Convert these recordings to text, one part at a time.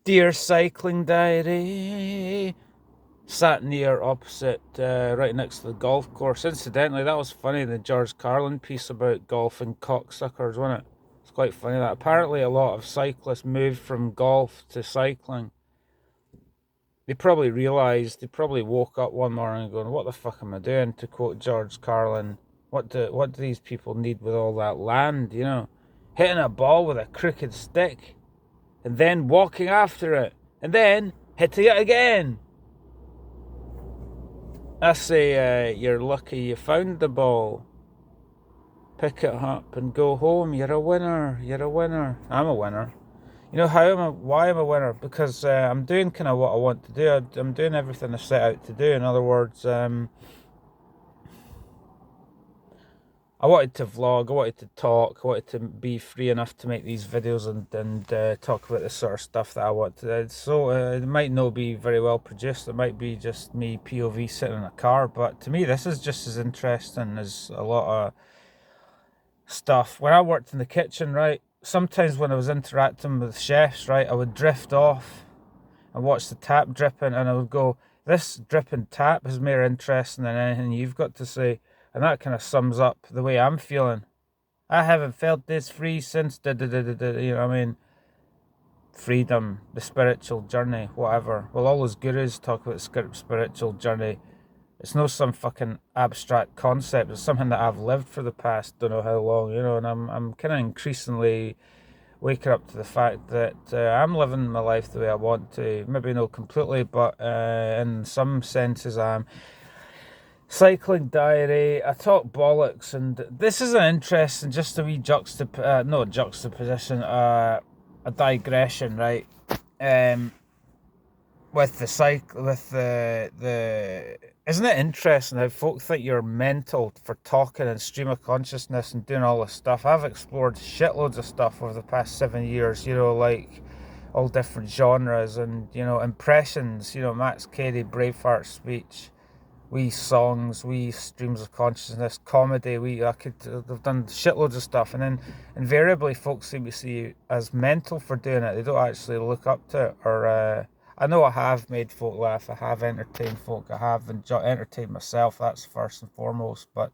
Dear Cycling Diary. Sat near opposite, right next to the golf course. Incidentally, that was funny, the George Carlin piece about golf and cocksuckers, wasn't it? It's quite funny that apparently a lot of cyclists moved from golf to cycling. They probably woke up one morning going, "What the fuck am I doing?" To quote George Carlin, what do these people need with all that land? Hitting a ball with a crooked stick, and then walking after it, and then hitting it again. I say, you're lucky you found the ball. Pick it up and go home. You're a winner. You're a winner. I'm a winner. You know why I'm a winner? Because I'm doing kind of what I want to do. I'm doing everything I set out to do. In other words, I wanted to vlog, I wanted to talk, I wanted to be free enough to make these videos and talk about the sort of stuff that I want to. So it might not be very well produced, it might be just me POV sitting in a car, but to me this is just as interesting as a lot of stuff. When I worked in the kitchen, right, sometimes when I was interacting with chefs, right, I would drift off and watch the tap dripping and I would go, this dripping tap is more interesting than anything you've got to say. And that kind of sums up the way I'm feeling. I haven't felt this free since you know what I mean? Freedom, the spiritual journey, whatever. Well, all those gurus talk about the spiritual journey. It's not some fucking abstract concept. It's something that I've lived for the past don't know how long, and I'm kind of increasingly waking up to the fact that I'm living my life the way I want to. Maybe not completely, but in some senses I'm. Cycling Diary, I talk bollocks, and this is an interesting, just a wee juxtaposition, a digression, right? With the isn't it interesting how folk think you're mental for talking and stream of consciousness and doing all this stuff? I've explored shitloads of stuff over the past 7 years, like all different genres and, impressions, Max Cady, Braveheart speech, wee songs, wee streams of consciousness, comedy. They've done shitloads of stuff, and then invariably folks seem to see you as mental for doing it. They don't actually look up to it. Or I know I have made folk laugh. I have entertained folk. I have entertained myself. That's first and foremost. But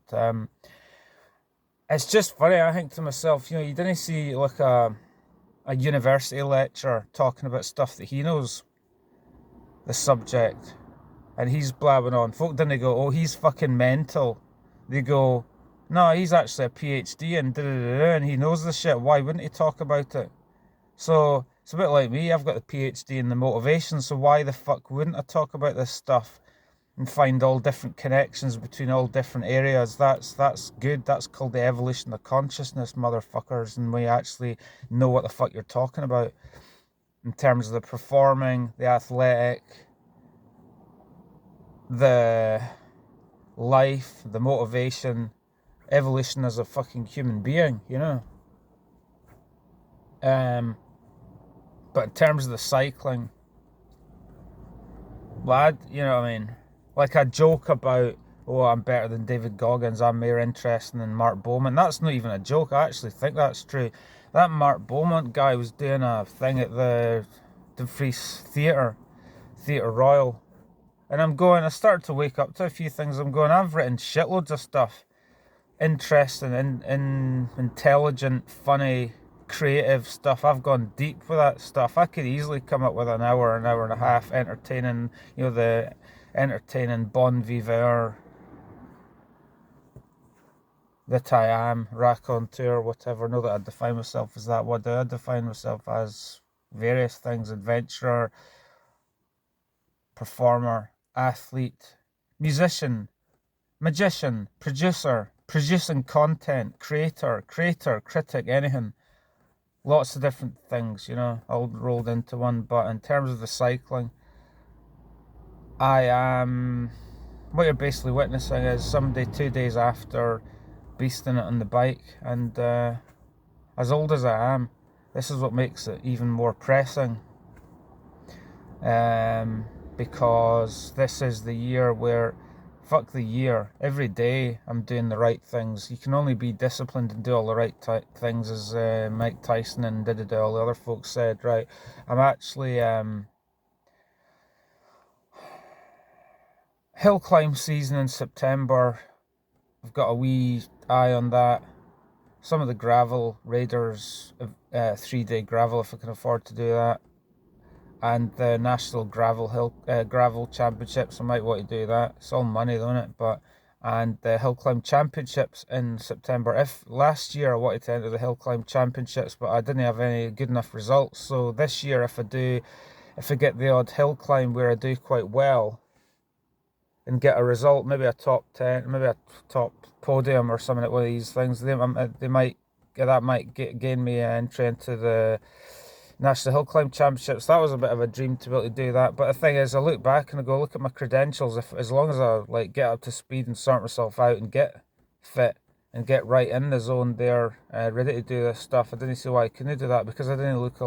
it's just funny. I think to myself, you didn't see like a university lecturer talking about stuff that he knows the subject. And he's blabbing on. Folk didn't go, oh, he's fucking mental. They go, no, he's actually a PhD and he knows the shit. Why wouldn't he talk about it? So it's a bit like me. I've got the PhD in the motivation. So why the fuck wouldn't I talk about this stuff and find all different connections between all different areas? That's good. That's called the evolution of consciousness, motherfuckers. And we actually know what the fuck you're talking about in terms of the performing, the athletic, the life, the motivation, evolution as a fucking human being, But in terms of the cycling, lad, you know what I mean? Like I joke about, oh, I'm better than David Goggins, I'm more interesting than Mark Beaumont. That's not even a joke, I actually think that's true. That Mark Beaumont guy was doing a thing at the Dumfries Theatre Royal. And I started to wake up to a few things. I've written shitloads of stuff. Interesting, intelligent, funny, creative stuff. I've gone deep with that stuff. I could easily come up with an hour and a half entertaining, the entertaining bon vivant that I am, raconteur, whatever. Not that I define myself as that. What do I define myself as? Various things: adventurer, performer, athlete, musician, magician, producer, producing content, creator, critic, anything. Lots of different things, all rolled into one. But in terms of the cycling, I am. What you're basically witnessing is somebody 2 days after beasting it on the bike, and as old as I am, this is what makes it even more pressing. Because this is the year where fuck the year. Every day I'm doing the right things. You can only be disciplined and do all the right things, as Mike Tyson and all the other folks said. Right, I'm actually hill climb season in September. I've got a wee eye on that. Some of the gravel raiders, 3-day gravel if I can afford to do that, and the National Gravel Championships. I might want to do that. It's all money, though, isn't it? But and the Hill Climb Championships in September. If last year I wanted to enter the Hill Climb Championships, but I didn't have any good enough results. So this year, if I get the odd hill climb where I do quite well and get a result, maybe a top 10, maybe a top podium or something at one of these things, that might gain me an entry into the National Hill Climb Championships. That was a bit of a dream to be able to do that. But the thing is, I look back and I go, look at my credentials. As long as I like get up to speed and sort myself out and get fit and get right in the zone there, ready to do this stuff, I didn't see why I couldn't do that, because I didn't look.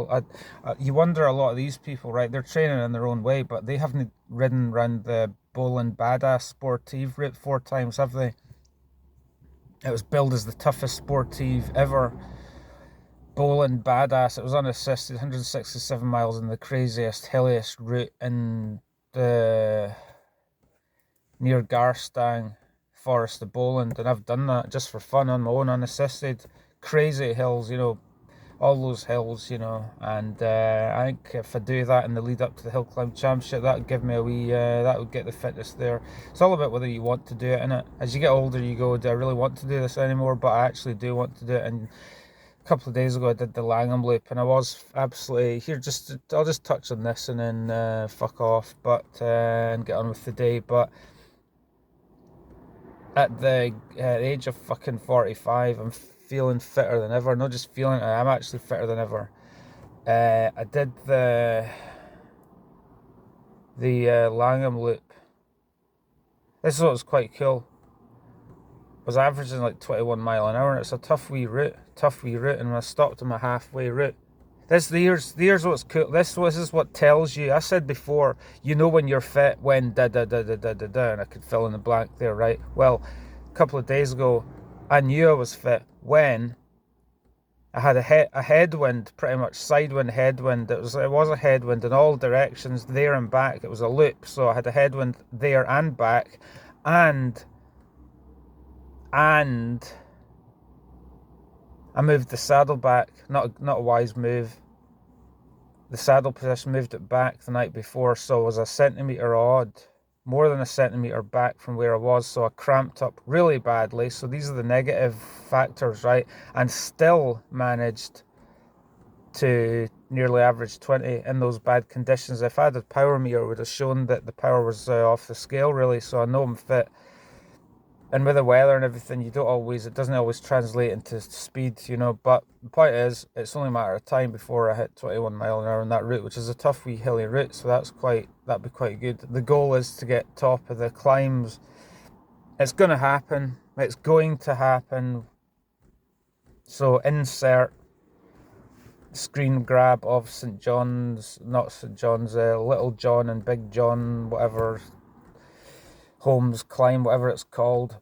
You wonder, a lot of these people, right? They're training in their own way, but they haven't ridden around the Bolin Badass Sportive route 4 times, have they? It was billed as the toughest Sportive ever. Bolin Badass. It was unassisted, 167 miles in the craziest, hilliest route in the near Garstang Forest of Bolin, and I've done that just for fun on my own, unassisted. Crazy hills, all those hills, and I think if I do that in the lead up to the Hill Climb Championship, that would give me a wee, that would get the fitness there. It's all about whether you want to do it, innit? As you get older, you go, do I really want to do this anymore? But I actually do want to do it. And a couple of days ago I did the Langham Loop, and I was absolutely I'll just touch on this and then fuck off, but and get on with the day. But at the age of fucking 45, I'm feeling fitter than ever. Not just feeling it, I'm actually fitter than ever. I did the Langham Loop. This is what was quite cool. I was averaging like 21 mile an hour, and it's a tough wee route, and I stopped on my halfway route. Here's what's cool. This is what tells you. I said before, when you're fit when da da da da da da da, and I could fill in the blank there, right? Well, a couple of days ago, I knew I was fit when I had a headwind, pretty much sidewind headwind. It was a headwind in all directions, there and back. It was a loop, so I had a headwind there and back, and I moved the saddle back. Not a wise move. The saddle position, moved it back the night before, so I was a centimetre odd, more than a centimetre back from where I was, so I cramped up really badly. So these are the negative factors, right? And still managed to nearly average 20 in those bad conditions. If I had a power meter, it would have shown that the power was off the scale, really, so I know I'm fit. And with the weather and everything, it doesn't always translate into speed, but the point is, it's only a matter of time before I hit 21 mile an hour on that route, which is a tough wee hilly route, so that'd be quite good. The goal is to get top of the climbs. It's going to happen. So insert screen grab of St. John's, not St. John's, Little John and Big John, whatever, Holmes Climb, whatever it's called.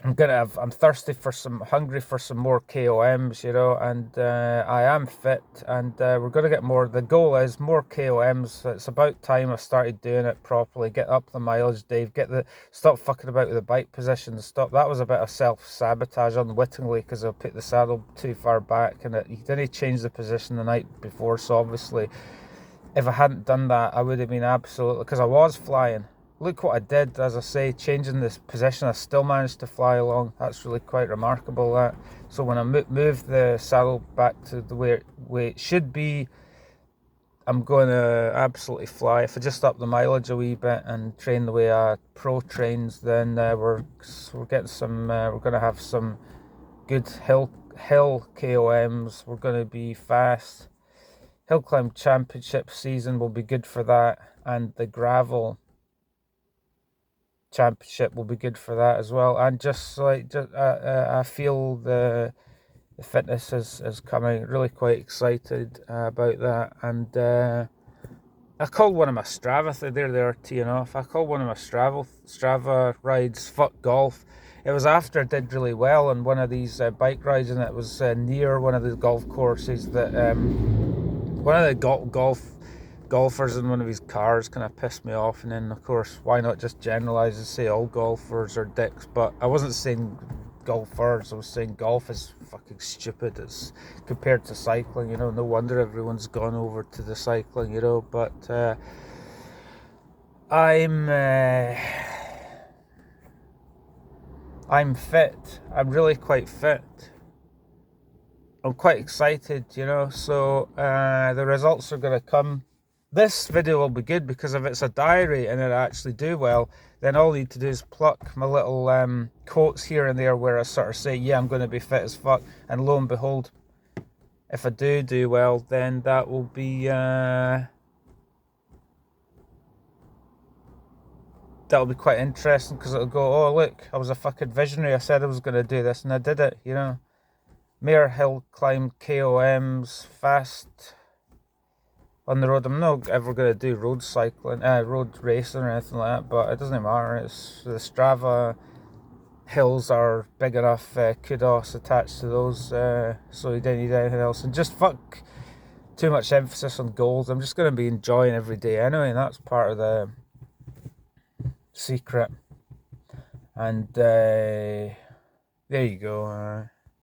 I'm hungry for some more KOMs, and I am fit, and we're going to get more. The goal is more KOMs. It's about time I started doing it properly. Get up the mileage, Dave. Stop fucking about with the bike positions. Stop. That was a bit of self-sabotage unwittingly, because I put the saddle too far back, and he didn't change the position the night before. So obviously, if I hadn't done that, I would have been absolutely, because I was flying. Look what I did, as I say, changing this position, I still managed to fly along. That's really quite remarkable, that. So when I move the saddle back to the way it should be, I'm going to absolutely fly. If I just up the mileage a wee bit and train the way a pro trains, then we're getting some. We're going to have some good hill KOMs. We're going to be fast. Hill Climb Championship season will be good for that, and the gravel championship will be good for that as well. And I feel the fitness is coming. Really quite excited about that, and I called one of my Strava, there they are teeing off. I called one of my Strava rides Fuck Golf. It was after I did really well on one of these bike rides, and it was near one of the golf courses that one of the golfers in one of his cars kind of pissed me off. And then, of course, why not just generalize and say all golfers are dicks? But I wasn't saying golfers, I was saying golf is fucking stupid as compared to cycling, you know. No wonder everyone's gone over to the cycling, you know. But I'm fit. I'm really quite fit. I'm quite excited, you know. So the results are going to come. This video will be good because if it's a diary and it actually do well, then all I need to do is pluck my little quotes here and there where I sort of say, yeah, I'm going to be fit as fuck. And lo and behold, if I do well, then that will be that'll be quite interesting, because it'll go, oh look, I was a fucking visionary. I said I was going to do this and I did it, you know. Mayor Hill climb KOMs fast on the road. I'm not ever going to do road cycling, road racing or anything like that, but it doesn't matter. It's the Strava hills are big enough kudos attached to those, so you don't need anything else. And just fuck too much emphasis on goals. I'm just going to be enjoying every day anyway, and that's part of the secret. And there you go.